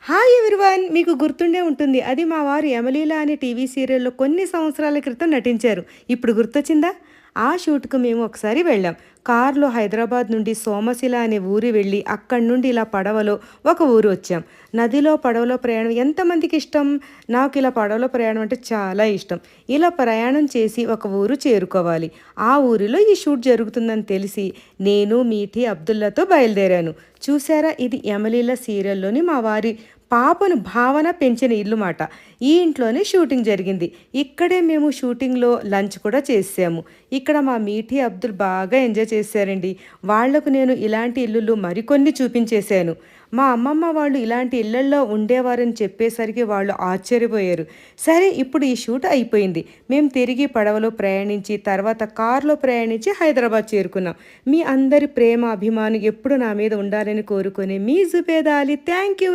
Hi everyone! మీకు గుర్తుండే ఉంటుంది. అది మా వారు 'యమలీల' అనే టీవీ సీరియల్‌లో కొన్ని సంవత్సరాల క్రితం నటించారు. ఇప్పుడు గుర్తొచ్చిందా? ఆ షూట్‌కు మేము ఒకసారి వెళ్ళాం. కారులో హైదరాబాద్ నుండి సోమశిల అనే ఊరు వెళ్ళి, అక్కడి నుండి ఇలా పడవలో ఒక ఊరు వచ్చాం. నదిలో పడవలో ప్రయాణం ఎంతమందికి ఇష్టం? నాకు ఇలా పడవలో ప్రయాణం అంటే చాలా ఇష్టం. ఇలా ప్రయాణం చేసి ఒక ఊరు చేరుకోవాలి. ఆ ఊరిలో ఈ షూట్ జరుగుతుందని తెలిసి నేను, మీఠీ, అబ్దుల్లాతో బయలుదేరాను. చూసారా, ఇది 'యమలీల' సీరియల్‌లోని మా వారి పాపను భావన పెంచిన ఇల్లు మాట. ఈ ఇంట్లోనే షూటింగ్ జరిగింది. ఇక్కడే మేము షూటింగ్‌లో లంచ్ కూడా చేసాము. ఇక్కడ మా మీఠీ, అబ్దుల్ బాగా ఎంజాయ్ చేశారండి. వాళ్లకు నేను ఇలాంటి ఇల్లులు మరికొన్ని చూపించేశాను. మా అమ్మమ్మ వాళ్ళు ఇలాంటి ఇళ్లల్లో ఉండేవారని చెప్పేసరికి వాళ్ళు ఆశ్చర్యపోయారు. సరే, ఇప్పుడు ఈ షూట్ అయిపోయింది. మేము తిరిగి పడవలో ప్రయాణించి తర్వాత కారులో ప్రయాణించి హైదరాబాద్ చేరుకున్నాం. మీ అందరి ప్రేమ, అభిమానం ఎప్పుడు నా మీద ఉండాలని కోరుకునే మీ జుబేదా అలీ. Thank you.